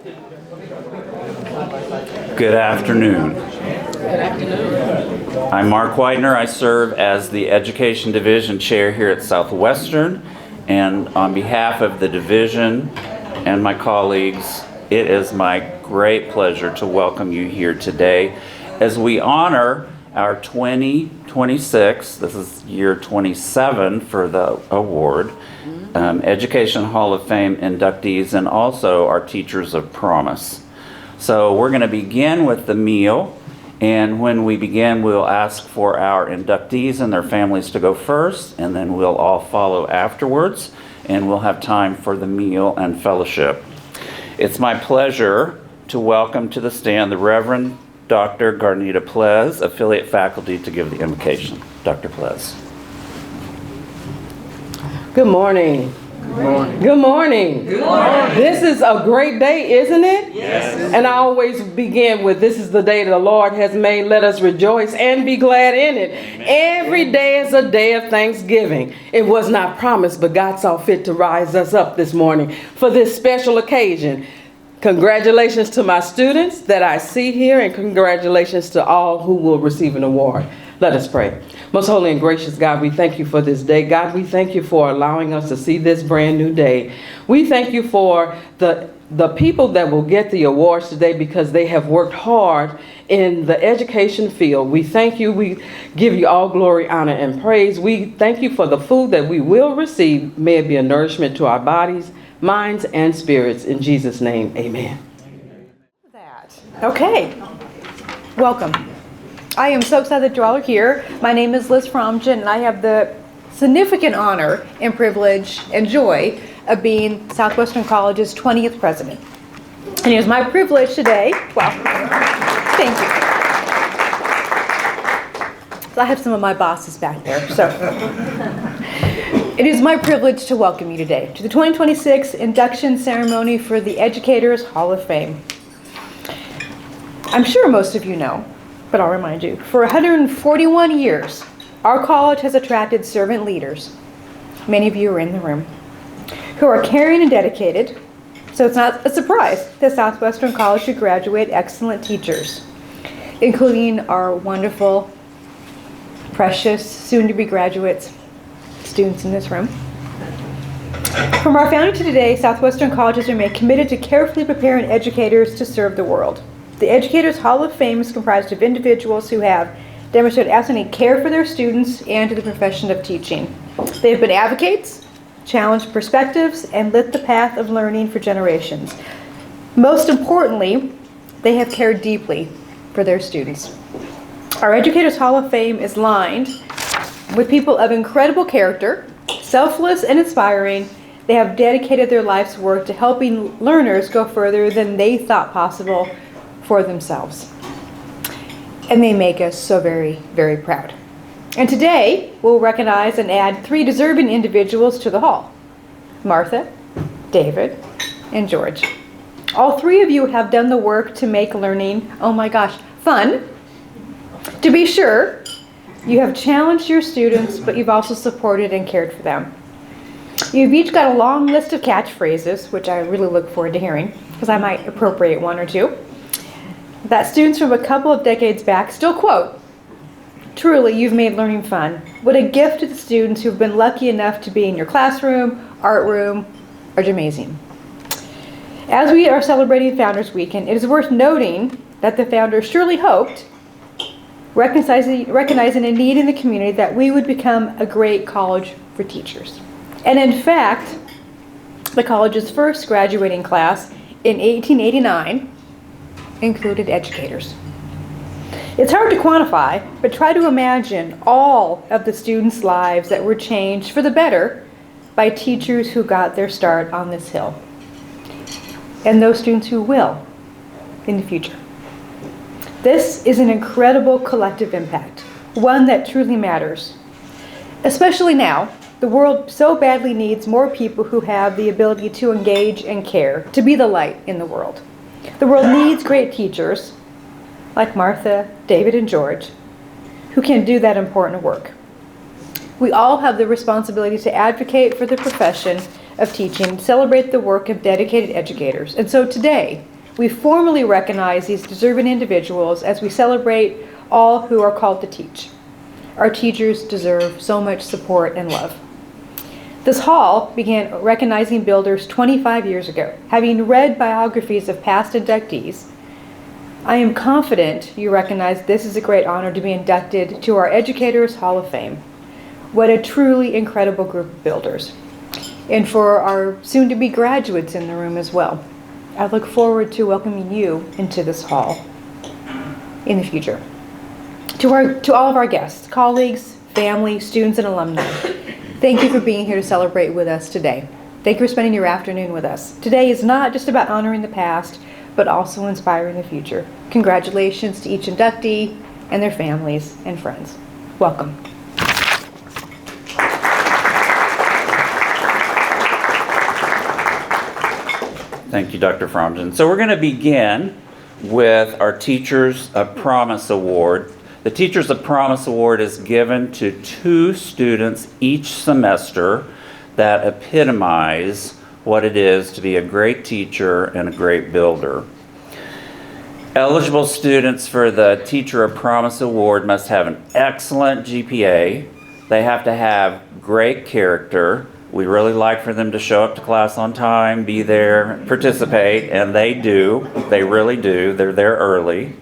Good afternoon. Good afternoon. I'm Mark Widener. I serve as the Education Division Chair here at Southwestern. And on behalf of the division and my colleagues, it is my great pleasure to welcome you here today as we honor our 2026, this is year 27 for the award, Education Hall of Fame inductees, and also our Teachers of Promise. So we're going to begin with the meal, and when we begin, we'll ask for our inductees and their families to go first, and then we'll all follow afterwards, and we'll have time for the meal and fellowship. It's my pleasure to welcome to the stand the Reverend Dr. Garnita Plez, affiliate faculty, to give the invocation. Dr. Plez. Good morning. Good morning. Good morning. Good morning. This is a great day, isn't it? Yes. And I always begin with, this is the day the Lord has made. Let us rejoice and be glad in it. Amen. Every day is a day of thanksgiving. It was not promised, but God saw fit to rise us up this morning for this special occasion. Congratulations to my students that I see here, and congratulations to all who will receive an award. Let us pray. Most holy and gracious God, we thank you for this day. God, we thank you for allowing us to see this brand new day. We thank you for the people that will get the awards today because they have worked hard in the education field. We thank you. We give you all glory, honor, and praise. We thank you for the food that we will receive. May it be a nourishment to our bodies, minds, and spirits. In Jesus' name, amen. Okay, welcome. I am so excited that you all are here. My name is Liz Fromgen, and I have the significant honor and privilege and joy of being Southwestern College's 20th president. And it is my privilege today, well, thank you. So I have some of my bosses back there, so. It is my privilege to welcome you today to the 2026 induction ceremony for the Educators Hall of Fame. I'm sure most of you know, but I'll remind you, for 141 years, our college has attracted servant leaders, many of you are in the room, who are caring and dedicated, so it's not a surprise that Southwestern College should graduate excellent teachers, including our wonderful, precious, soon-to-be graduates, students in this room. From our founding to today, Southwestern College has remained committed to carefully preparing educators to serve the world. The Educators Hall of Fame is comprised of individuals who have demonstrated outstanding care for their students and to the profession of teaching. They have been advocates, challenged perspectives, and lit the path of learning for generations. Most importantly, they have cared deeply for their students. Our Educators Hall of Fame is lined with people of incredible character, selfless and inspiring. They have dedicated their life's work to helping learners go further than they thought possible for themselves. And they make us so very, very proud. And today, we'll recognize and add 3 deserving individuals to the hall: Martha, David, and George. All 3 of you have done the work to make learning, oh my gosh, fun. To be sure, you have challenged your students, but you've also supported and cared for them. You've each got a long list of catchphrases, which I really look forward to hearing, because I might appropriate 1 or 2, that students from a couple of decades back still quote. Truly, you've made learning fun. What a gift to the students who've been lucky enough to be in your classroom, art room, or gymnasium. As we are celebrating Founders Weekend, it is worth noting that the founders surely hoped, recognizing a need in the community, that we would become a great college for teachers. And in fact, the college's first graduating class in 1889 included educators. It's hard to quantify, but try to imagine all of the students' lives that were changed for the better by teachers who got their start on this hill, and those students who will in the future. This is an incredible collective impact, one that truly matters. Especially now, the world so badly needs more people who have the ability to engage and care, to be the light in the world. The world needs great teachers like Martha, David, and George, who can do that important work. We all have the responsibility to advocate for the profession of teaching, celebrate the work of dedicated educators. And so today, we formally recognize these deserving individuals as we celebrate all who are called to teach. Our teachers deserve so much support and love. This hall began recognizing builders 25 years ago. Having read biographies of past inductees, I am confident you recognize this is a great honor to be inducted to our Educators Hall of Fame. What a truly incredible group of builders. And for our soon-to-be graduates in the room as well. I look forward to welcoming you into this hall in the future. To all of our guests, colleagues, family, students, and alumni, thank you for being here to celebrate with us today. Thank you for spending your afternoon with us. Today is not just about honoring the past, but also inspiring the future. Congratulations to each inductee and their families and friends. Welcome. Thank you, Dr. Fromgen. So we're going to begin with our Teachers of Promise Award. The Teachers of Promise Award is given to 2 students each semester that epitomize what it is to be a great teacher and a great builder. Eligible students for the Teacher of Promise Award must have an excellent GPA. They have to have great character. We really like for them to show up to class on time, be there, participate, and they do. They really do. They're there early.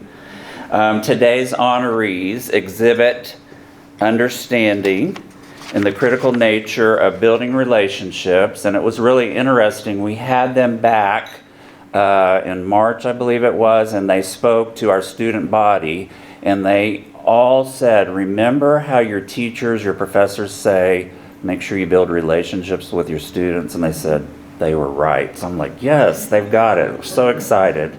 Today's honorees exhibit understanding in the critical nature of building relationships, and it was really interesting. We had them back in March, I believe it was, and they spoke to our student body, and they all said, remember how your teachers, your professors say, make sure you build relationships with your students, and they said they were right. So I'm like, yes, they've got it. We're so excited.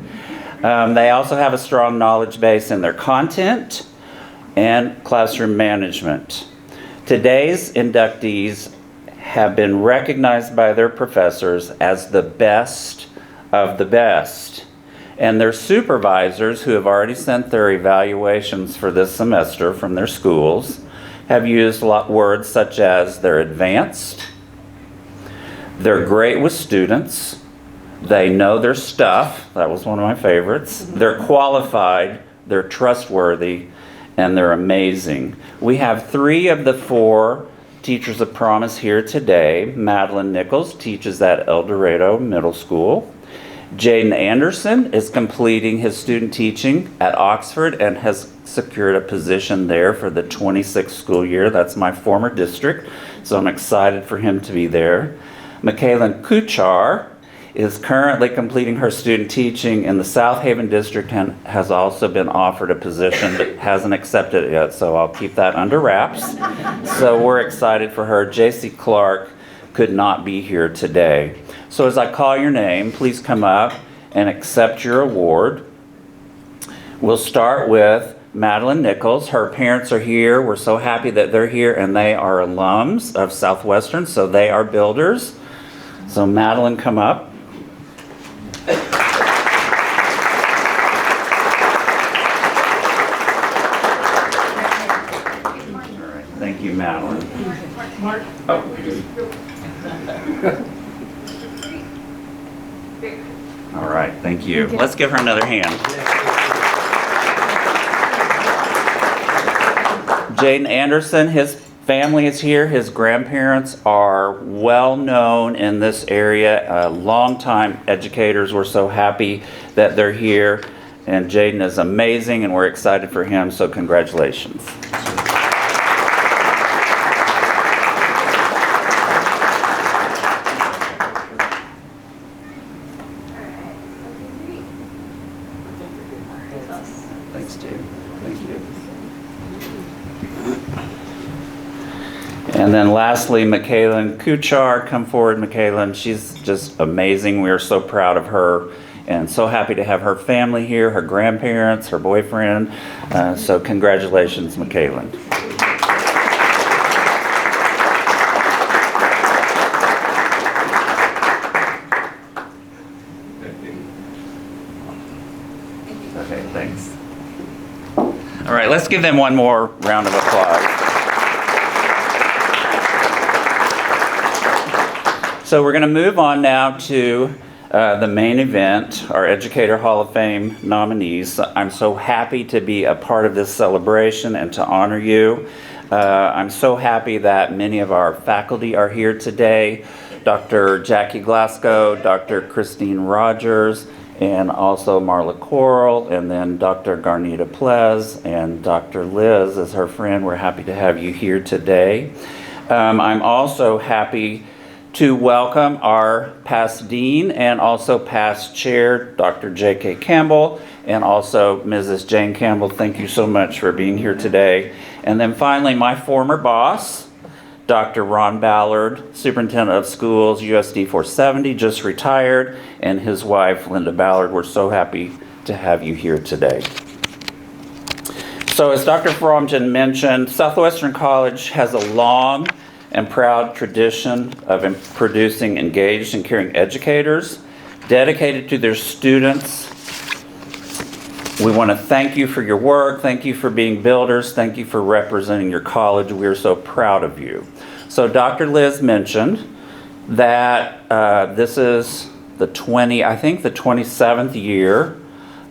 They also have a strong knowledge base in their content and classroom management. Today's inductees have been recognized by their professors as the best of the best. And their supervisors, who have already sent their evaluations for this semester from their schools, have used words such as they're advanced, they're great with students, they know their stuff, that was one of my favorites, they're qualified, they're trustworthy, and they're amazing. We have 3 of the 4 Teachers of Promise here today. Madeline Nichols teaches at El Dorado Middle School. Jaden Anderson is completing his student teaching at Oxford and has secured a position there for the 26th school year. That's my former district, so I'm excited for him to be there. Michaela Kuchar is currently completing her student teaching in the South Haven district and has also been offered a position but hasn't accepted it yet, so I'll keep that under wraps. So we're excited for her. JC Clark could not be here today. So as I call your name, please come up and accept your award. We'll start with Madeline Nichols. Her parents are here. We're so happy that they're here, and they are alums of Southwestern, so they are builders. So Madeline, come up. All right, thank you, Madeline. All right, thank you. Let's give her another hand. Jaden Anderson, his family is here. His grandparents are well known in this area, longtime educators. We're so happy that they're here. And Jaden is amazing, and we're excited for him, so congratulations. Thanks, Jaden. Thank you. And then lastly, Michaela Kuchar. Come forward, Michaela. She's just amazing. We are so proud of her and so happy to have her family here, her grandparents, her boyfriend. So congratulations, Michaela. Okay, thanks. All right, let's give them one more round of applause. So we're going to move on now to the main event, our Educator Hall of Fame nominees. I'm so happy to be a part of this celebration and to honor you. I'm so happy that many of our faculty are here today. Dr. Jackie Glasgow, Dr. Christine Rogers, and also Marla Coral, and then Dr. Garnita Plez, and Dr. Liz is her friend. We're happy to have you here today. I'm also happy to welcome our past dean and also past chair, Dr. J.K. Campbell, and also Mrs. Jane Campbell. Thank you so much for being here today. And then finally, my former boss, Dr. Ron Ballard, Superintendent of Schools, USD 470, just retired, and his wife, Linda Ballard. We're so happy to have you here today. So as Dr. Fromgen mentioned, Southwestern College has a long and proud tradition of producing engaged and caring educators dedicated to their students. We want to thank you for your work. Thank you for being builders. Thank you for representing your college. We are so proud of you. So Dr. Liz mentioned that this is the 27th year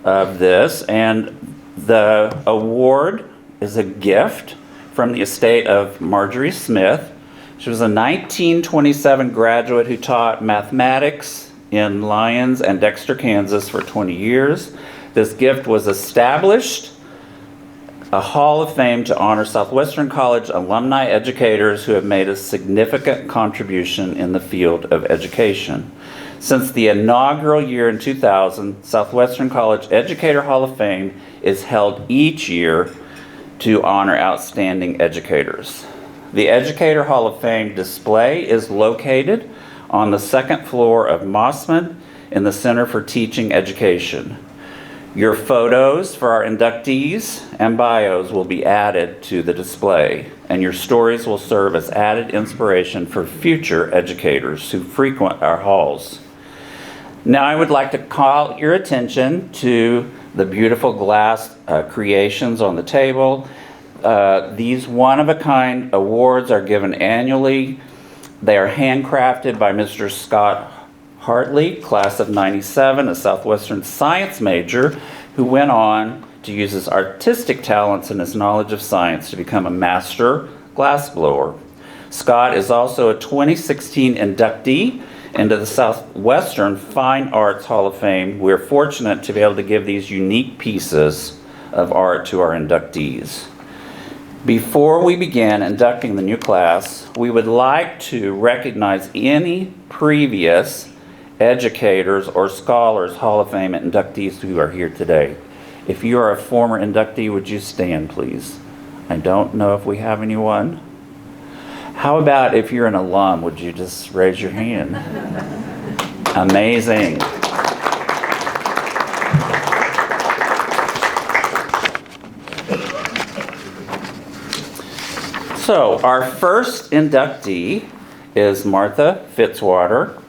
of this, and the award is a gift from the estate of Marjorie Smith. She was a 1927 graduate who taught mathematics in Lyons and Dexter, Kansas for 20 years. This gift was established a Hall of Fame to honor Southwestern College alumni educators who have made a significant contribution in the field of education. Since the inaugural year in 2000, Southwestern College Educator Hall of Fame is held each year to honor outstanding educators. The Educator Hall of Fame display is located on the second floor of Mossman in the Center for Teaching Education. Your photos for our inductees and bios will be added to the display, and your stories will serve as added inspiration for future educators who frequent our halls. Now I would like to call your attention to the beautiful glass creations on the table. These one-of-a-kind awards are given annually. They are handcrafted by Mr. Scott Hartley, class of 97, a Southwestern science major who went on to use his artistic talents and his knowledge of science to become a master glassblower. Scott is also a 2016 inductee into the Southwestern Fine Arts Hall of Fame. We're fortunate to be able to give these unique pieces of art to our inductees. Before we begin inducting the new class, we would like to recognize any previous educators or scholars Hall of Fame inductees who are here today. If you are a former inductee, would you stand, please? I don't know if we have anyone. How about if you're an alum, would you just raise your hand? Amazing. So our first inductee is Martha Fitzwater.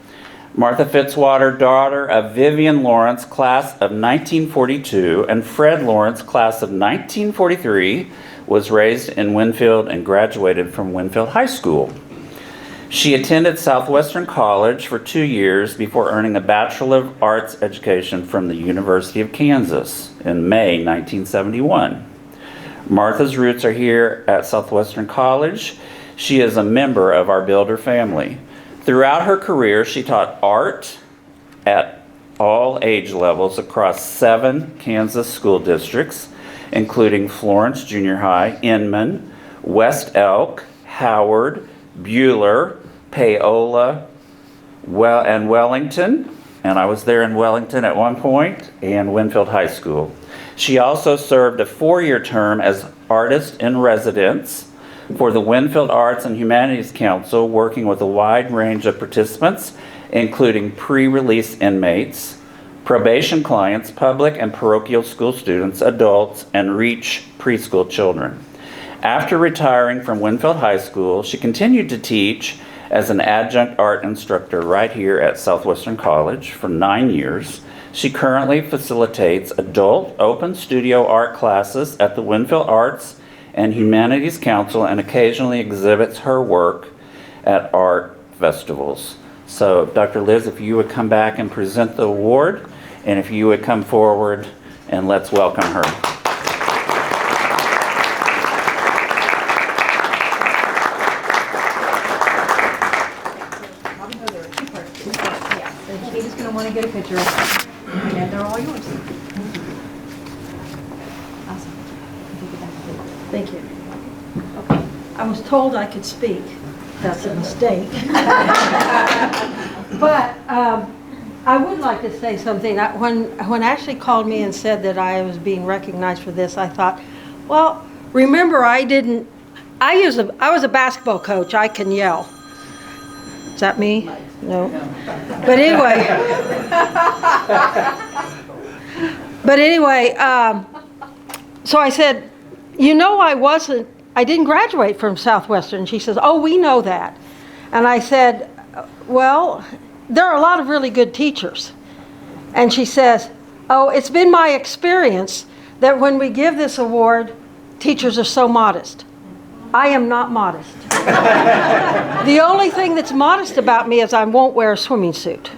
Martha Fitzwater, daughter of Vivian Lawrence, class of 1942, and Fred Lawrence, class of 1943, was raised in Winfield and graduated from Winfield High School. She attended Southwestern College for 2 years before earning a Bachelor of Arts education from the University of Kansas in May 1971. Martha's roots are here at Southwestern College. She is a member of our Builder family. Throughout her career, she taught art at all age levels across 7 Kansas school districts, including Florence Junior High, Inman, West Elk, Howard, Bueller, Paola, and Wellington, and I was there in Wellington at one point, and Winfield High School. She also served a 4-year term as artist in residence for the Winfield Arts and Humanities Council, working with a wide range of participants, including pre-release inmates, probation clients, public and parochial school students, adults, and REACH preschool children. After retiring from Winfield High School, she continued to teach as an adjunct art instructor right here at Southwestern College for 9 years. She currently facilitates adult open studio art classes at the Winfield Arts and Humanities Council and occasionally exhibits her work at art festivals. So Dr. Liz, if you would come back and present the award, and if you would come forward and let's welcome her. Katie's going to want to get a picture. And they're all yours. Awesome. Thank you. Okay. I was told I could speak. That's a mistake. But I would like to say something. When Ashley called me and said that I was being recognized for this, I thought, well, remember I was a basketball coach. I can yell. Is that me? No. But anyway, so I said, I didn't graduate from Southwestern. She says, oh, we know that. And I said, well, there are a lot of really good teachers. And she says, oh, it's been my experience that when we give this award, teachers are so modest. I am not modest. The only thing that's modest about me is I won't wear a swimming suit.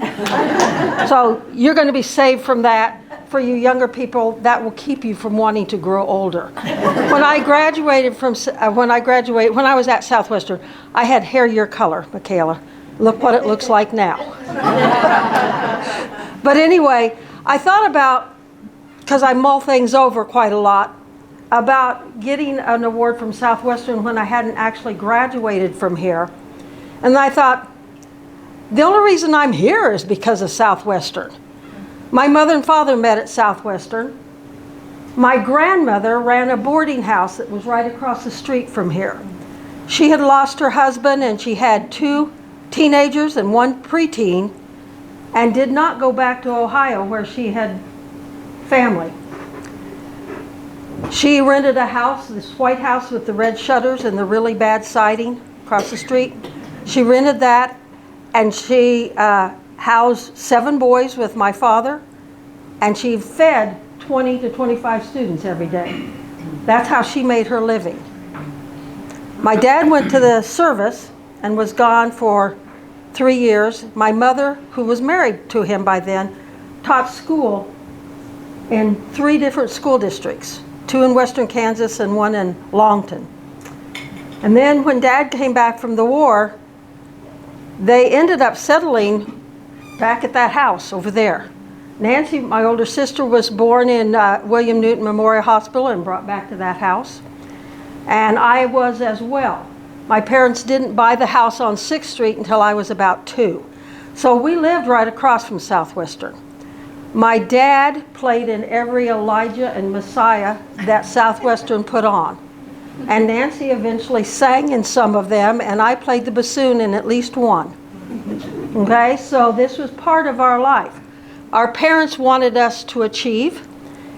So you're going to be saved from that. For you younger people, that will keep you from wanting to grow older. When I was at Southwestern, I had hair your color, Michaela. Look what it looks like now. But anyway, I thought about, because I mull things over quite a lot, about getting an award from Southwestern when I hadn't actually graduated from here. And I thought, the only reason I'm here is because of Southwestern. My mother and father met at Southwestern. My grandmother ran a boarding house that was right across the street from here. She had lost her husband and she had 2 teenagers and 1 preteen and did not go back to Ohio where she had family. She rented a house, this white house with the red shutters and the really bad siding across the street. She rented that and she housed 7 boys with my father, and she fed 20 to 25 students every day. That's how she made her living. My dad went to the service and was gone for 3 years. My mother, who was married to him by then, taught school in 3 different school districts, 2 in western Kansas and 1 in Longton. And then when Dad came back from the war, they ended up settling back at that house over there. Nancy, my older sister, was born in William Newton Memorial Hospital and brought back to that house. And I was as well. My parents didn't buy the house on 6th Street until I was about 2. So we lived right across from Southwestern. My dad played in every Elijah and Messiah that Southwestern put on. And Nancy eventually sang in some of them, and I played the bassoon in at least one. Okay, so this was part of our life. Our parents wanted us to achieve,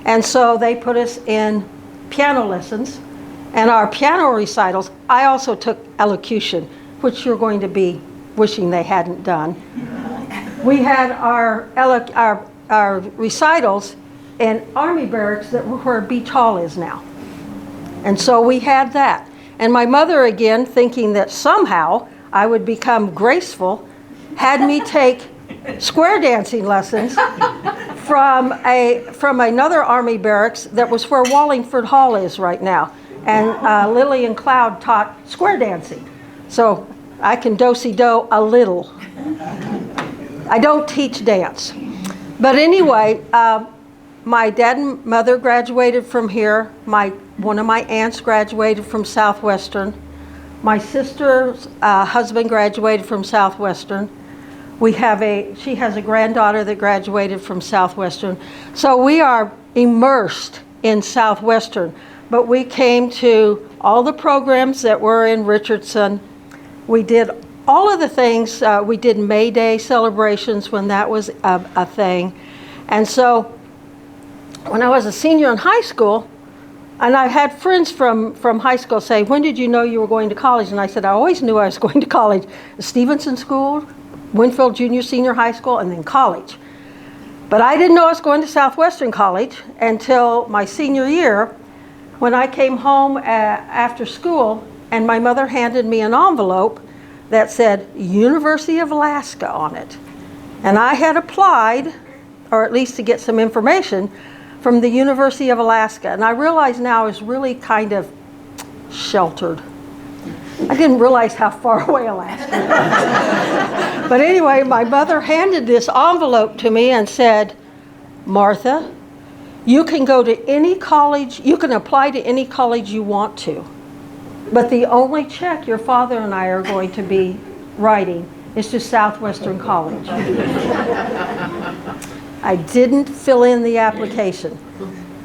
and so they put us in piano lessons. And our piano recitals, I also took elocution, which you're going to be wishing they hadn't done. We had our recitals in Army barracks that were where Beach Hall is now. And so we had that. And my mother, again, thinking that somehow I would become graceful, had me take square dancing lessons from another Army barracks that was where Wallingford Hall is right now. And Lillian Cloud taught square dancing. So I can do-si-do a little. I don't teach dance. But anyway, my dad and mother graduated from here. One of my aunts graduated from Southwestern. My sister's husband graduated from Southwestern. She has a granddaughter that graduated from Southwestern. So we are immersed in Southwestern. But we came to all the programs that were in Richardson. We did all of the things. We did May Day celebrations when that was a thing. And so when I was a senior in high school, and I had friends from high school say, when did you know you were going to college? And I said, I always knew I was going to college. Stevenson School, Winfield Junior Senior High School, and then college. But I didn't know I was going to Southwestern College until my senior year, when I came home after school and my mother handed me an envelope that said University of Alaska on it. And I had applied, or at least to get some information, from the University of Alaska. And I realize now is really kind of sheltered. I didn't realize how far away Alaska was. But anyway, my mother handed this envelope to me and said, Martha, you can go to any college, you can apply to any college you want to. But the only check your father and I are going to be writing is to Southwestern College. I didn't fill in the application.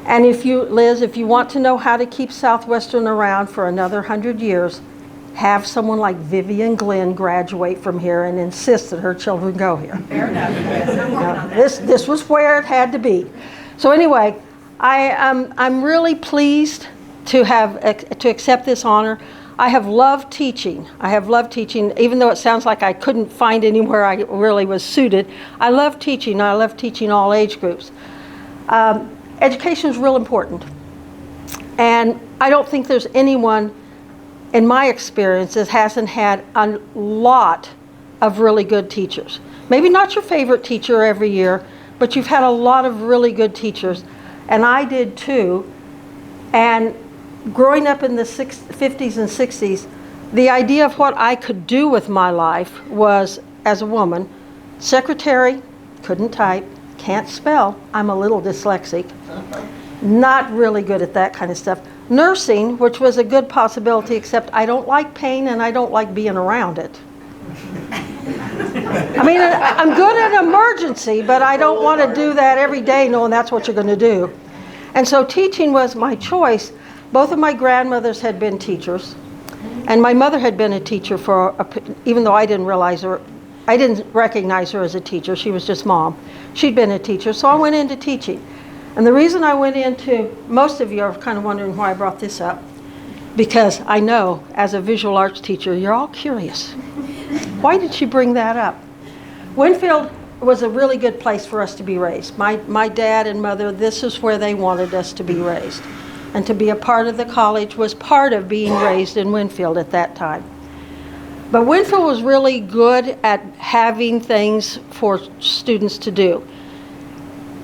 And Liz, if you want to know how to keep Southwestern around for another 100 years, have someone like Vivian Glenn graduate from here and insist that her children go here. Fair enough. This was where it had to be. So anyway, I'm really pleased to accept this honor. I have loved teaching. Even though it sounds like I couldn't find anywhere I really was suited. I love teaching. I love teaching all age groups. Education is real important. And I don't think there's anyone, in my experience, that hasn't had a lot of really good teachers. Maybe not your favorite teacher every year, but you've had a lot of really good teachers. And I did too. And growing up in the 50s and 60s, the idea of what I could do with my life was, as a woman, secretary, couldn't type, can't spell, I'm a little dyslexic, not really good at that kind of stuff. Nursing, which was a good possibility, except I don't like pain and I don't like being around it. I mean, I'm good at emergency, but I don't want to do that every day knowing that's what you're going to do. And so teaching was my choice. Both of my grandmothers had been teachers, and my mother had been a teacher even though I didn't recognize her as a teacher. She was just mom. She'd been a teacher, so I went into teaching. And the reason I went into, most of you are kind of wondering why I brought this up, because I know as a visual arts teacher, you're all curious. Why did she bring that up? Winfield was a really good place for us to be raised. My dad and mother, this is where they wanted us to be raised. And to be a part of the college was part of being raised in Winfield at that time. But Winfield was really good at having things for students to do.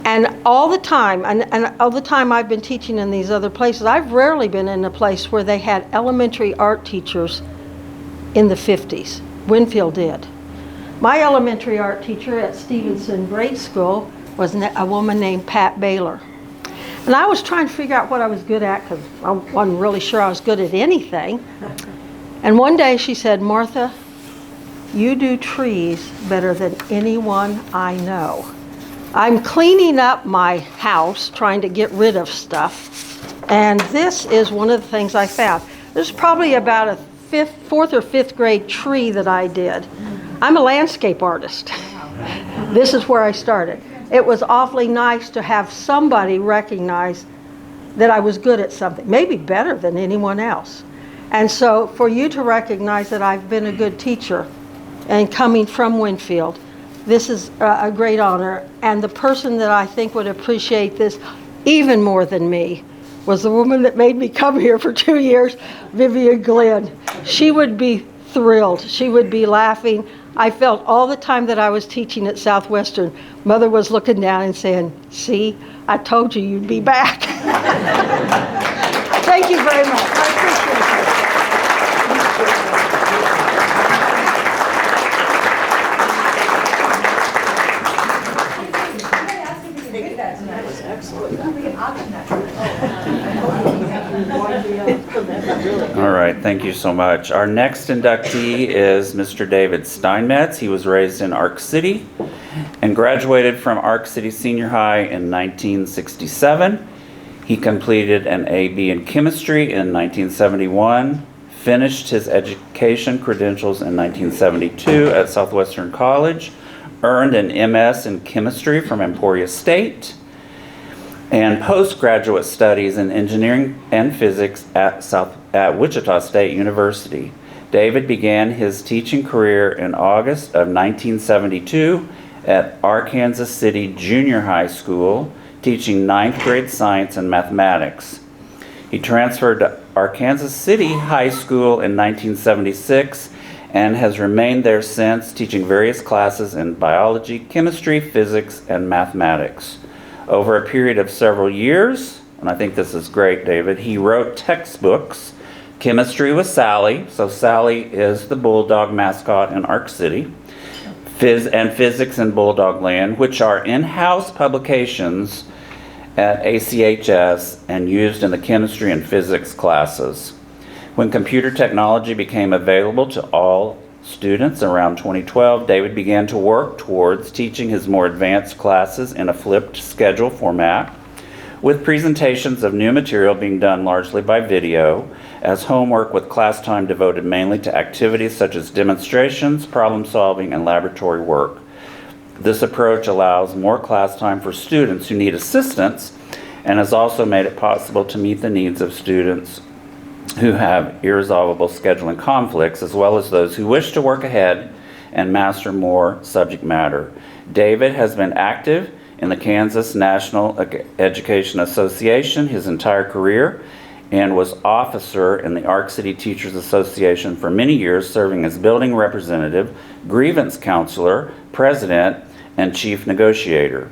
And all the time, and all the time I've been teaching in these other places, I've rarely been in a place where they had elementary art teachers in the 50s. Winfield did. My elementary art teacher at Stevenson Grade School was a woman named Pat Baylor. And I was trying to figure out what I was good at because I wasn't really sure I was good at anything. And one day she said, Martha, you do trees better than anyone I know. I'm cleaning up my house, trying to get rid of stuff. And this is one of the things I found. There's probably about a fourth or fifth grade tree that I did. I'm a landscape artist. This is where I started. It was awfully nice to have somebody recognize that I was good at something, maybe better than anyone else. And so for you to recognize that I've been a good teacher and coming from Winfield, this is a great honor. And the person that I think would appreciate this even more than me was the woman that made me come here for 2 years, Vivian Glenn. She would be thrilled. She would be laughing. I felt all the time that I was teaching at Southwestern, Mother was looking down and saying, see, I told you you'd be back. Thank you very much. I appreciate All right, thank you so much. Our next inductee is Mr. David Stinemetze. He was raised in Ark City and graduated from Ark City Senior High in 1967. He completed an A.B. in chemistry in 1971, finished his education credentials in 1972 at Southwestern College, earned an M.S. in chemistry from Emporia State, and postgraduate studies in engineering and physics at Wichita State University. David began his teaching career in August of 1972 at Arkansas City Junior High School, teaching 9th grade science and mathematics. He transferred to Arkansas City High School in 1976 and has remained there since, teaching various classes in biology, chemistry, physics, and mathematics. Over a period of several years, and I think this is great, David, he wrote textbooks, Chemistry with Sally, so Sally is the bulldog mascot in Ark City, and Physics in Bulldog Land, which are in-house publications at ACHS and used in the chemistry and physics classes. When computer technology became available to all students around 2012, David began to work towards teaching his more advanced classes in a flipped schedule format, with presentations of new material being done largely by video, as homework with class time devoted mainly to activities such as demonstrations, problem solving, and laboratory work. This approach allows more class time for students who need assistance and has also made it possible to meet the needs of students who have irresolvable scheduling conflicts, as well as those who wish to work ahead and master more subject matter. David has been active in the Kansas National Education Association his entire career and was officer in the Ark City Teachers Association for many years, serving as building representative, grievance counselor, president, and chief negotiator.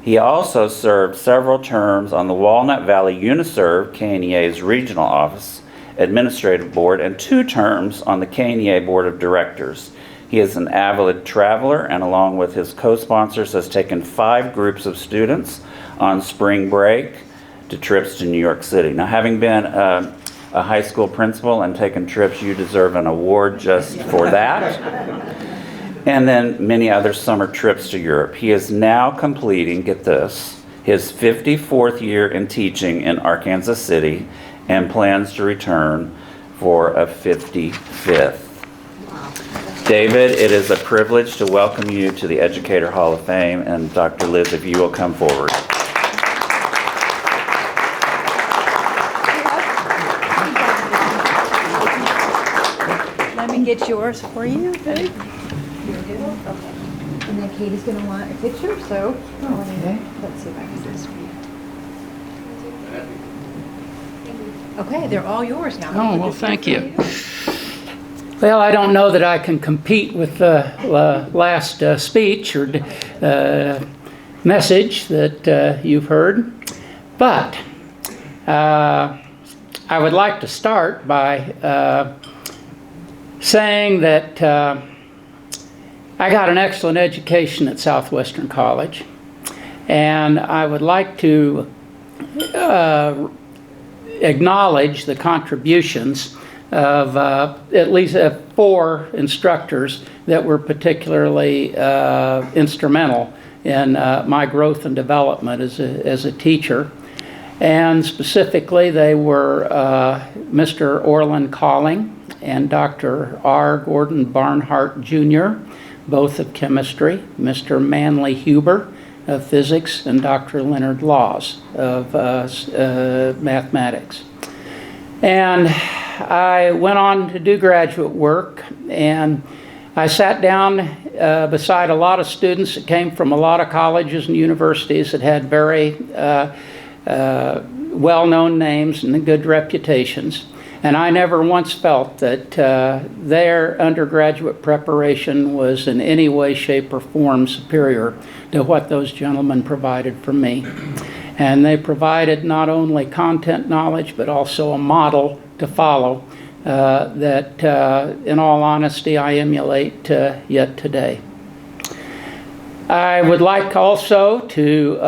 He also served several terms on the Walnut Valley Uniserve, KNEA's regional office, administrative board, and 2 terms on the KNEA board of directors. He is an avid traveler and, along with his co-sponsors, has taken 5 groups of students on spring break to trips to New York City. Now, having been a high school principal and taken trips, you deserve an award just for that. And then many other summer trips to Europe. He is now completing, get this, his 54th year in teaching in Arkansas City and plans to return for a 55th. David, it is a privilege to welcome you to the Educator Hall of Fame, and Dr. Liz, if you will come forward. Let me get yours for you. Okay. And then Katie's going to want a picture, so let's see if I can do this for you. Okay, they're all yours now. Oh, well, thank you. Well, I don't know that I can compete with the last speech or message that you've heard, but I would like to start by saying that I got an excellent education at Southwestern College, and I would like to acknowledge the contributions of at least 4 instructors that were particularly instrumental in my growth and development as a teacher. And specifically, they were Mr. Orland Colling and Dr. R. Gordon Barnhart, Jr., both of chemistry, Mr. Manley Huber of physics, and Dr. Leonard Laws of mathematics. And I went on to do graduate work, and I sat down beside a lot of students that came from a lot of colleges and universities that had very well-known names and good reputations. And I never once felt that their undergraduate preparation was in any way, shape, or form superior to what those gentlemen provided for me. And they provided not only content knowledge, but also a model to follow that, in all honesty, I emulate yet today. I would like also to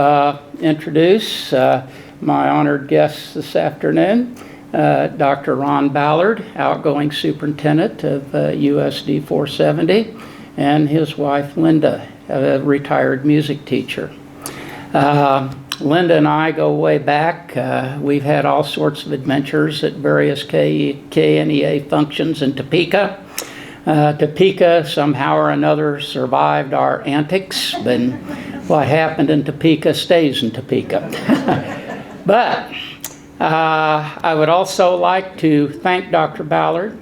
introduce my honored guests this afternoon, Dr. Ron Ballard, outgoing superintendent of USD 470, and his wife Linda, a retired music teacher. Linda and I go way back. We've had all sorts of adventures at various KNEA functions in Topeka. Topeka somehow or another survived our antics, and what happened in Topeka stays in Topeka. But I would also like to thank Dr. Ballard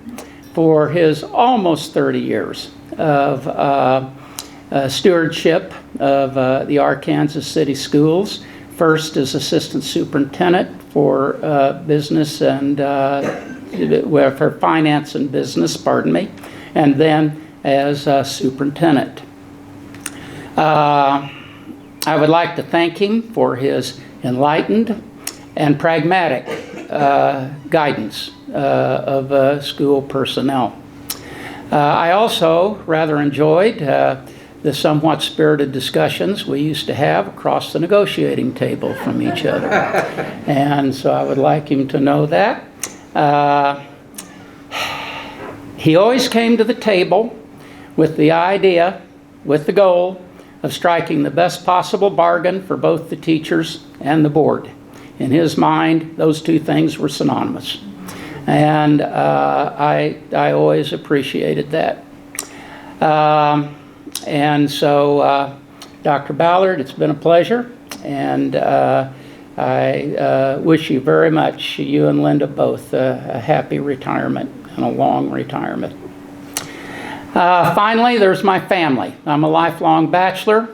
for his almost 30 years of stewardship of the Arkansas City Schools, first as assistant superintendent for business and for finance and business, and then as superintendent. I would like to thank him for his enlightened and pragmatic guidance of school personnel. I also rather enjoyed the somewhat spirited discussions we used to have across the negotiating table from each other. And so I would like him to know that. He always came to the table with the idea, with the goal of striking the best possible bargain for both the teachers and the board. In his mind, those two things were synonymous. And I always appreciated that. And so, Dr. Ballard, it's been a pleasure, and I wish you very much, you and Linda both, a happy retirement and a long retirement. Finally, there's my family. I'm a lifelong bachelor.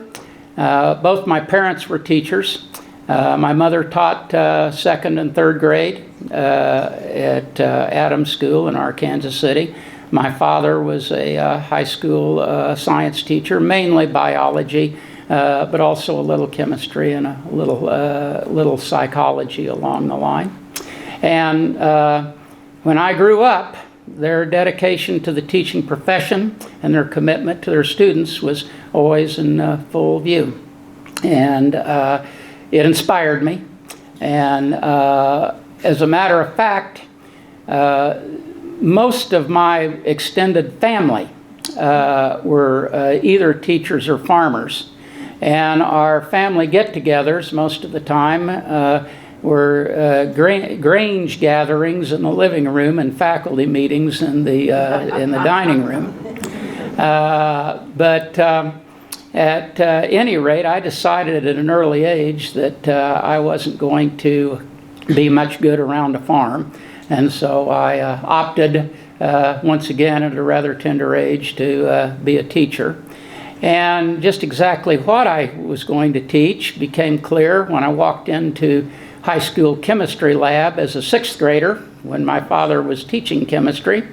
Both my parents were teachers. My mother taught second and third grade at Adams School in Arkansas City. My father was a high school science teacher, mainly biology, but also a little chemistry and a little psychology along the line. And when I grew up, their dedication to the teaching profession and their commitment to their students was always in full view. And it inspired me. And as a matter of fact, most of my extended family were either teachers or farmers. And our family get-togethers most of the time were grange gatherings in the living room and faculty meetings in the dining room. But at any rate, I decided at an early age that I wasn't going to be much good around a farm. And so I opted, once again at a rather tender age, to be a teacher. And just exactly what I was going to teach became clear when I walked into high school chemistry lab as a sixth grader when my father was teaching chemistry.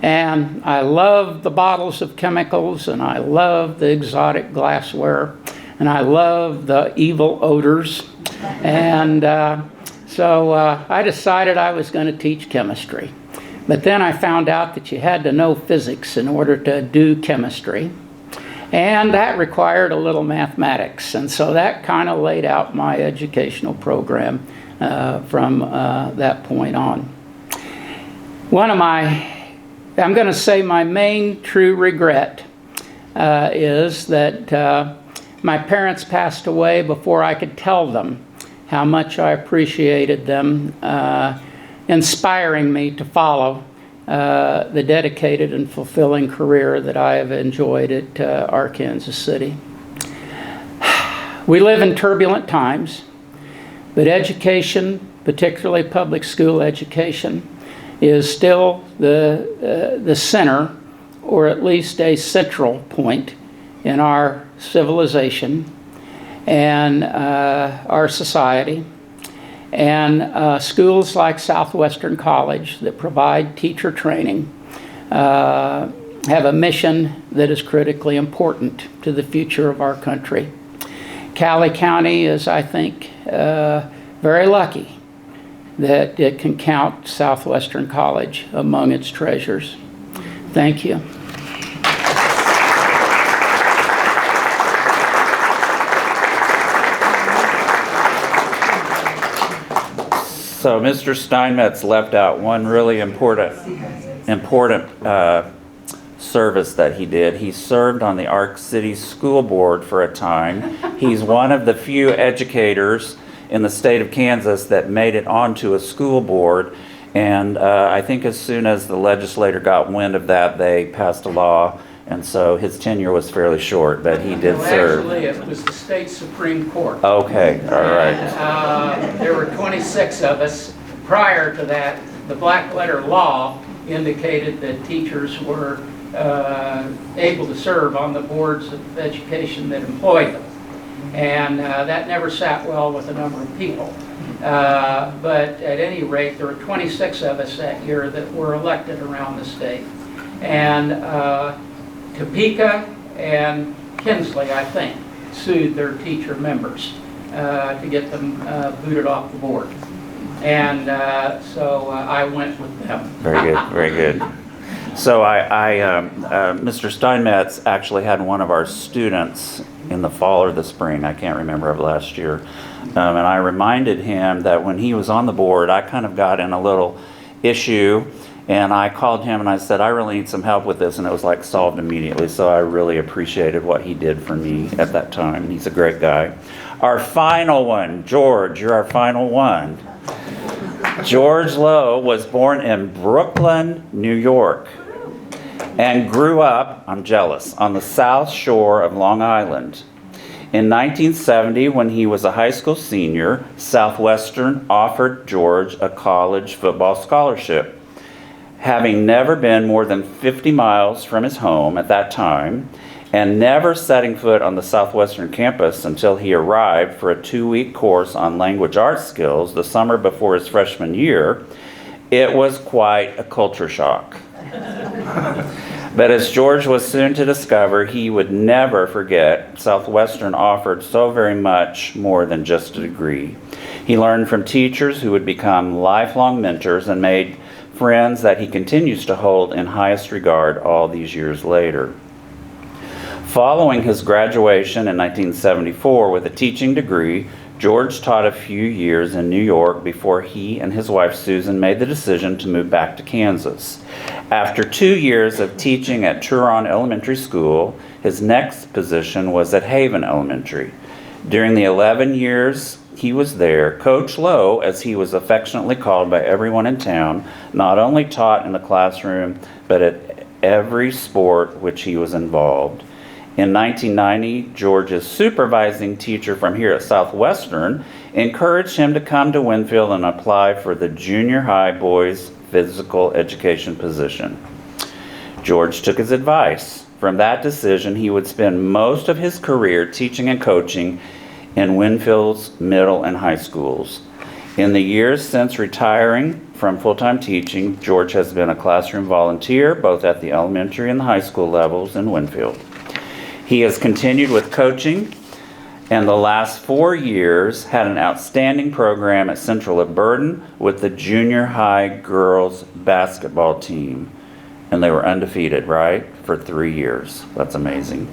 And I loved the bottles of chemicals, and I loved the exotic glassware, and I loved the evil odors. And so I decided I was going to teach chemistry. But then I found out that you had to know physics in order to do chemistry. And that required a little mathematics. And so that kind of laid out my educational program from that point on. I'm going to say my main true regret is that my parents passed away before I could tell them how much I appreciated them inspiring me to follow the dedicated and fulfilling career that I have enjoyed at Arkansas City. We live in turbulent times, but education, particularly public school education, is still the center, or at least a central point in our civilization and our society. And schools like Southwestern College that provide teacher training have a mission that is critically important to the future of our country. Cali County is, I think, very lucky that it can count Southwestern College among its treasures. Thank you. So Mr. Stinemetze left out one really important service that he did. He served on the Ark City School Board for a time. He's one of the few educators in the state of Kansas that made it onto a school board. And I think as soon as the legislator got wind of that, they passed a law. And so his tenure was fairly short, but he did serve. Actually, it was the state Supreme Court. Okay, all right. And, there were 26 of us. Prior to that, the black letter law indicated that teachers were able to serve on the boards of education that employed them. And that never sat well with a number of people. But at any rate, there were 26 of us that year that were elected around the state. and Topeka and Kinsley, I think, sued their teacher members to get them booted off the board. And so I went with them. Very good, very good. So Mr. Stinemetze actually had one of our students in the fall or the spring, I can't remember, of last year. And I reminded him that when he was on the board, I kind of got in a little issue, and I called him and I said, I really need some help with this, and it was like solved immediately. So I really appreciated what he did for me at that time, and he's a great guy. Our final one, George, you're our final one. George Lowe was born in Brooklyn, New York, and grew up, I'm jealous, on the South Shore of Long Island. In 1970, when he was a high school senior, Southwestern offered George a college football scholarship. Having never been more than 50 miles from his home at that time, and never setting foot on the Southwestern campus until he arrived for a 2-week course on language arts skills the summer before his freshman year, it was quite a culture shock. But as George was soon to discover, he would never forget, Southwestern offered so very much more than just a degree. He learned from teachers who would become lifelong mentors and made friends that he continues to hold in highest regard all these years later. Following his graduation in 1974 with a teaching degree, George taught a few years in New York before he and his wife Susan made the decision to move back to Kansas. After 2 years of teaching at Turon Elementary School, his next position was at Haven Elementary. During the 11 years he was there, Coach Lowe, as he was affectionately called by everyone in town, not only taught in the classroom, but at every sport which he was involved. In 1990, George's supervising teacher from here at Southwestern encouraged him to come to Winfield and apply for the junior high boys physical education position. George took his advice. From that decision, he would spend most of his career teaching and coaching in Winfield's middle and high schools. In the years since retiring from full-time teaching, George has been a classroom volunteer both at the elementary and the high school levels in Winfield. He has continued with coaching, and the last 4 years had an outstanding program at Central of Burden with the junior high girls basketball team. And they were undefeated, right? For 3 years. That's amazing.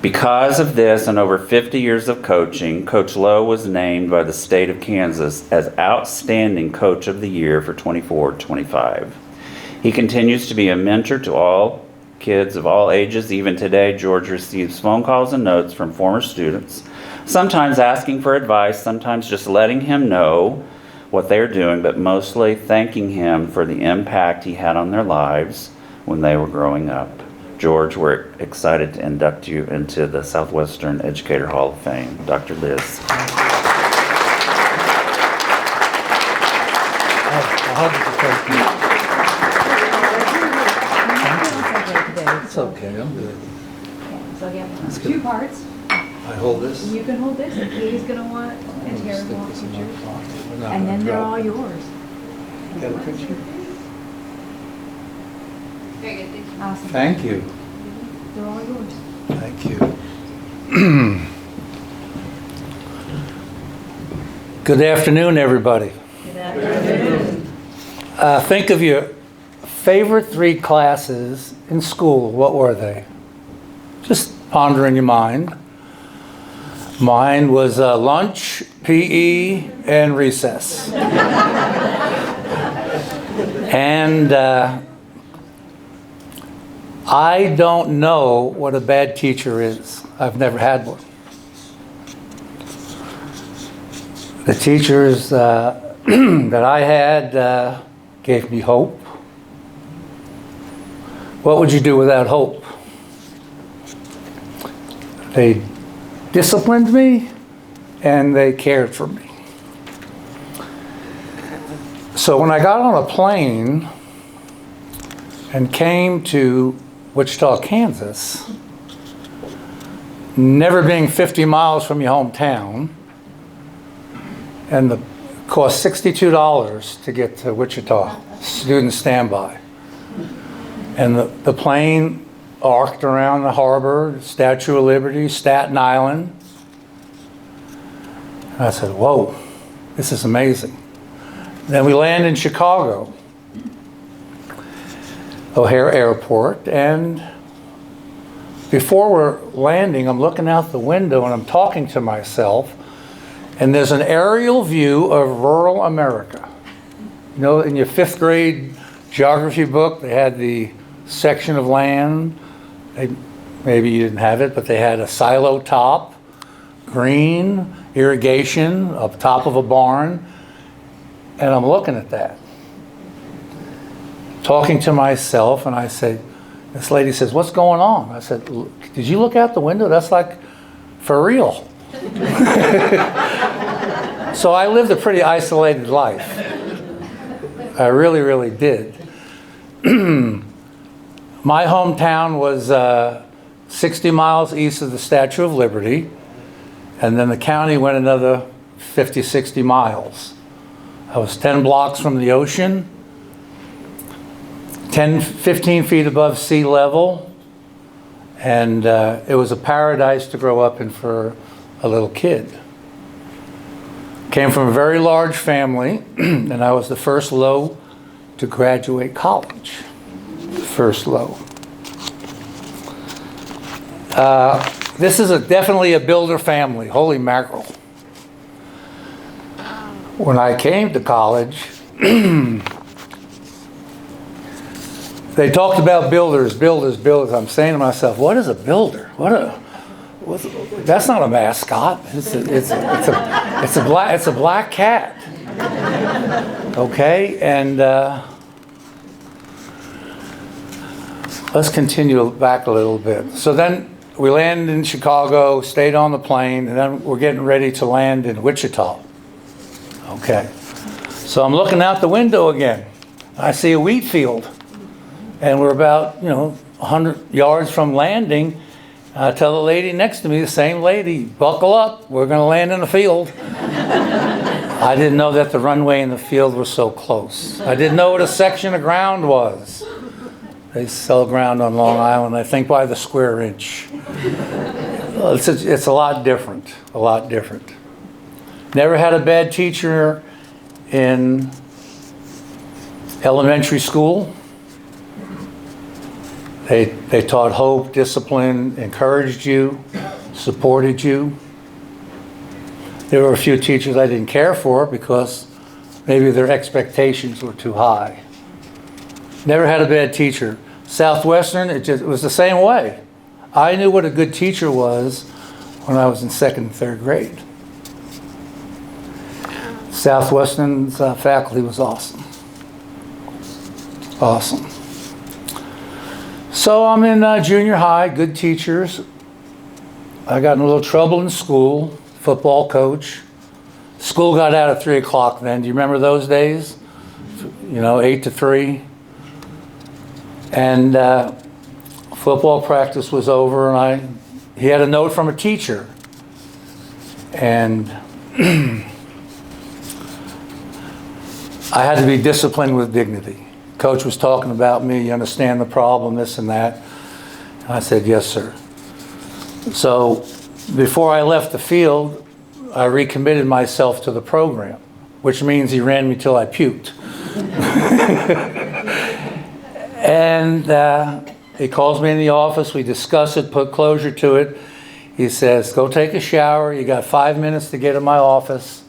Because of this and over 50 years of coaching, Coach Lowe was named by the state of Kansas as Outstanding Coach of the Year for 24-25. He continues to be a mentor to all kids of all ages. Even today, George receives phone calls and notes from former students, sometimes asking for advice, sometimes just letting him know what they're doing, but mostly thanking him for the impact he had on their lives when they were growing up. George, we're excited to induct you into the Southwestern Educator Hall of Fame. Dr. Liz. It's okay, I'm good. So again, it's 2 parts. I hold this. You can hold this, and Katie's gonna want, and Tara will want pictures. And then they're all yours. Got a picture? Very good, thank you. Awesome. Thank you. They're all yours. Thank you. Good afternoon, everybody. Good afternoon. Think of your favorite 3 classes in school. What were they? Just ponder in your mind. Mine was lunch, PE, and recess. And I don't know what a bad teacher is. I've never had one. The teachers that I had gave me hope. What would you do without hope? They disciplined me and they cared for me. So when I got on a plane and came to Wichita, Kansas, never being 50 miles from your hometown, and it cost $62 to get to Wichita, student standby. And the plane arced around the harbor, Statue of Liberty, Staten Island. And I said, whoa, this is amazing. Then we land in Chicago, O'Hare Airport, and before we're landing, I'm looking out the window and I'm talking to myself, and there's an aerial view of rural America. You know, in your 5th grade geography book, they had the section of land. Maybe you didn't have it, but they had a silo top, green, irrigation up top of a barn. And I'm looking at that, talking to myself, and I said, this lady says, what's going on? I said, did you look out the window? That's like for real. So I lived a pretty isolated life. I really, really did. My hometown was 60 miles east of the Statue of Liberty, and then the county went another 50, 60 miles. I was 10 blocks from the ocean, 15 feet above sea level, and it was a paradise to grow up in for a little kid. Came from a very large family, and I was the first Lowe to graduate college. First Lowe. This is definitely a builder family. Holy mackerel. When I came to college, they talked about builders. I'm saying to myself, what is a builder? That's not a mascot. It's a black cat. Okay, and let's continue back a little bit. So then we landed in Chicago, stayed on the plane, and then we're getting ready to land in Wichita. Okay, so I'm looking out the window again. I see a wheat field, and we're about 100 yards from landing. I tell the lady next to me, the same lady, buckle up, we're going to land in a field. I didn't know that the runway and the field were so close. I didn't know what a section of ground was. They sell ground on Long Island, I think, by the square inch. It's a lot different, a lot different. Never had a bad teacher in elementary school. They taught hope, discipline, encouraged you, supported you. There were a few teachers I didn't care for because maybe their expectations were too high. Never had a bad teacher. Southwestern, it was the same way. I knew what a good teacher was when I was in 2nd and 3rd grade. Southwestern's faculty was awesome. Awesome. So I'm in junior high, good teachers. I got in a little trouble in school, football coach. School got out at 3 o'clock then. Do you remember those days? 8 to 3. And football practice was over, and he had a note from a teacher. And I had to be disciplined with dignity. Coach was talking about me, you understand the problem, this and that. I said, yes, sir. So before I left the field, I recommitted myself to the program, which means he ran me till I puked. And he calls me in the office, we discuss it, put closure to it. He says, go take a shower, you got 5 minutes to get in my office,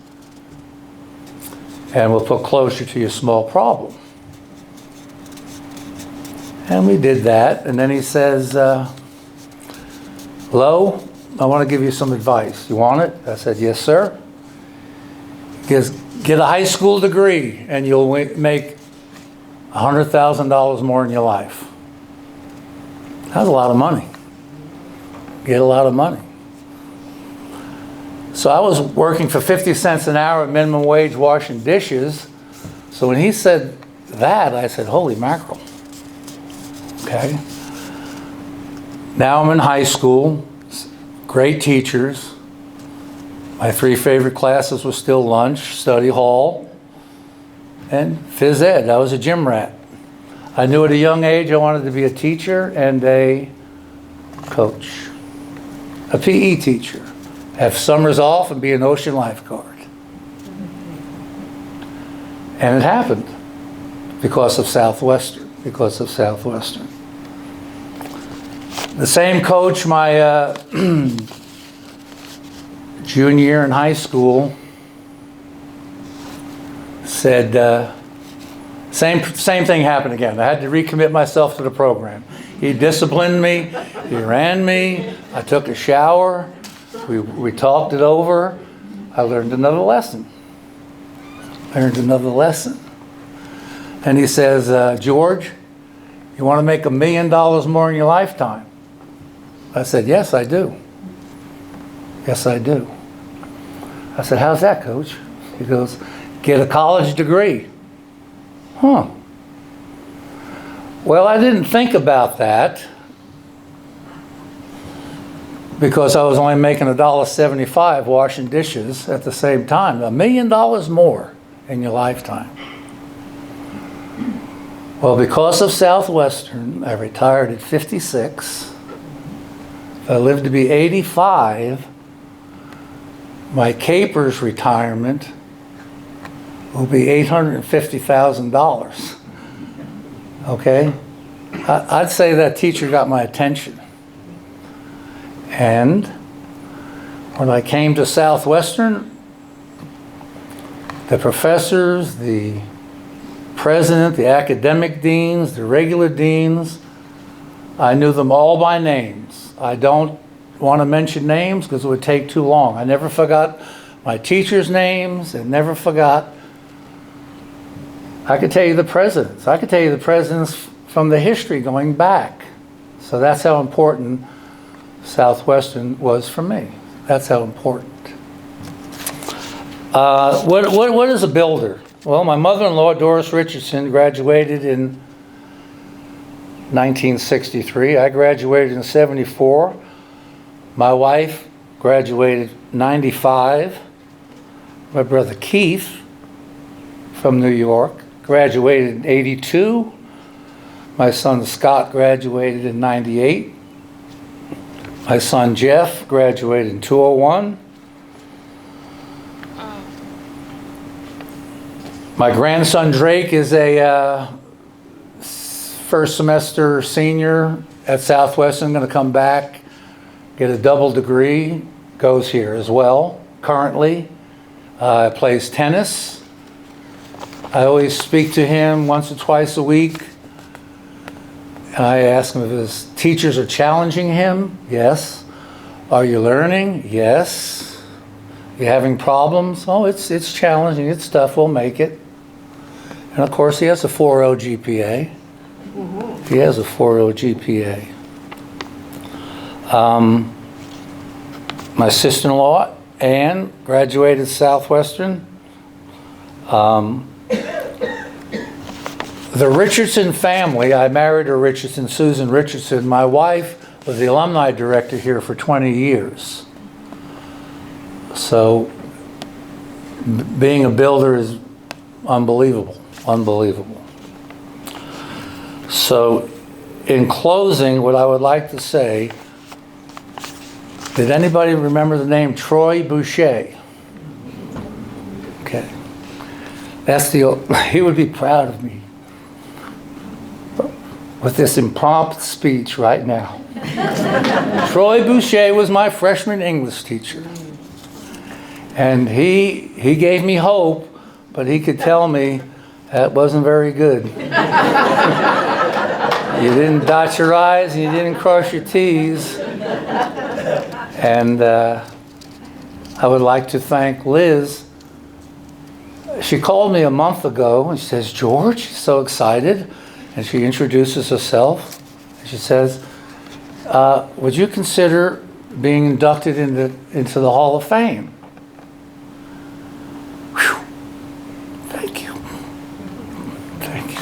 and we'll put closure to your small problem. And we did that, and then he says, Lowe, I want to give you some advice. You want it? I said, yes, sir. He goes, get a high school degree, and you'll make $100,000 more in your life. That's a lot of money. Get a lot of money. So I was working for 50 cents an hour at minimum wage washing dishes. So when he said that, I said, holy mackerel. Okay. Now I'm in high school, great teachers. My 3 favorite classes were still lunch, study hall, and phys ed. I was a gym rat. I knew at a young age I wanted to be a teacher and a coach, a PE teacher, have summers off and be an ocean lifeguard. And it happened because of Southwestern, The same coach my junior year in high school said, same thing happened again. I had to recommit myself to the program. He disciplined me, he ran me, I took a shower, we talked it over, I learned another lesson. And he says, George, you want to make $1 million more in your lifetime? I said, yes, I do. Yes, I do. I said, how's that, Coach? He goes, get a college degree. Huh. Well, I didn't think about that because I was only making $1.75 washing dishes at the same time. $1 million more in your lifetime. Well, because of Southwestern, I retired at 56. If I lived to be 85, my Capers retirement will be $850,000. Okay? I'd say that teacher got my attention. And when I came to Southwestern, the professors, the president, the academic deans, the regular deans, I knew them all by names. I don't want to mention names because it would take too long. I never forgot my teachers' names and never forgot. I could tell you the presidents. I could tell you the presidents from the history going back. So that's how important Southwestern was for me. That's how important. What is a builder? Well, my mother-in-law, Doris Richardson, graduated in 1963. I graduated in 74. My wife graduated 95. My brother Keith from New York graduated in 82. My son Scott graduated in 98. My son Jeff graduated in 201. My grandson Drake is a first semester senior at Southwestern, going to come back, get a double degree, goes here as well. Currently, plays tennis. I always speak to him once or twice a week. And I ask him if his teachers are challenging him. Yes. Are you learning? Yes. You having problems? Oh, it's challenging. It's tough. We'll make it. And of course, he has a 4.0 GPA. He has a 4.0 GPA. My sister-in-law, Ann, graduated Southwestern. The Richardson family, I married a Richardson, Susan Richardson. My wife was the alumni director here for 20 years. So being a builder is unbelievable, unbelievable. So in closing, what I would like to say, did anybody remember the name Troy Boucher? Okay. He would be proud of me with this impromptu speech right now. Troy Boucher was my freshman English teacher. And he gave me hope, but he could tell me that wasn't very good. You didn't dot your I's and you didn't cross your T's. And I would like to thank Liz. She called me a month ago and she says, George, she's so excited. And she introduces herself. And she says, would you consider being inducted into the Hall of Fame? Whew. Thank you. Thank you.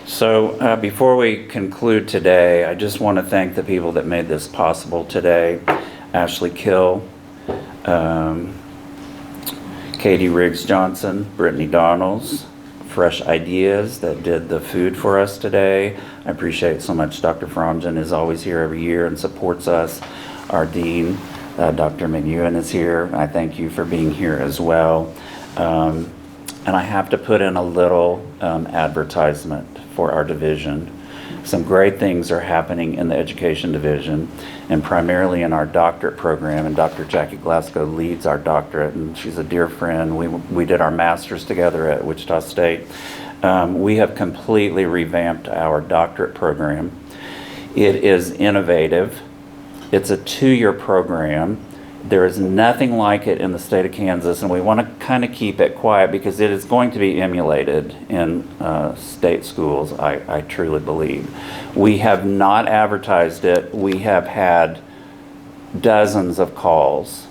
So before we conclude today, I just want to thank the people that made this possible today. Ashley Kill, Katie Riggs Johnson, Brittany Donalds, Fresh Ideas that did the food for us today. I appreciate so much Dr. Fromgen is always here every year and supports us. Our dean, Dr. McEwen is here. I thank you for being here as well. And I have to put in a little advertisement for our division. Some great things are happening in the education division and primarily in our doctorate program. And Dr. Jackie Glasgow leads our doctorate, and she's a dear friend. We did our master's together at Wichita State. We have completely revamped our doctorate program. It is innovative. It's a 2-year program. There is nothing like it in the state of Kansas, and we want to kind of keep it quiet because it is going to be emulated in state schools, I truly believe. We have not advertised it. We have had dozens of calls,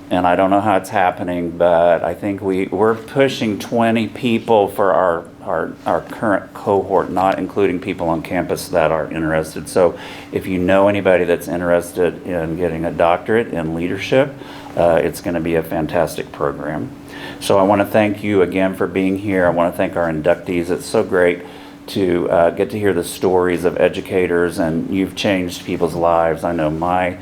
and I don't know how it's happening, but I think we're pushing 20 people for our current cohort, not including people on campus that are interested. So if you know anybody that's interested in getting a doctorate in leadership, it's going to be a fantastic program. So I want to thank you again for being here. I want to thank our inductees. It's so great to get to hear the stories of educators, and you've changed people's lives. I know my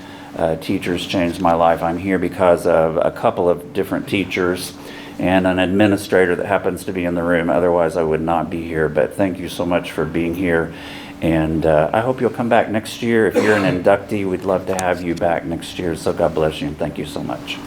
teachers changed my life. I'm here because of a couple of different teachers and an administrator that happens to be in the room. Otherwise, I would not be here. But thank you so much for being here. And I hope you'll come back next year. If you're an inductee, we'd love to have you back next year. So God bless you, and thank you so much.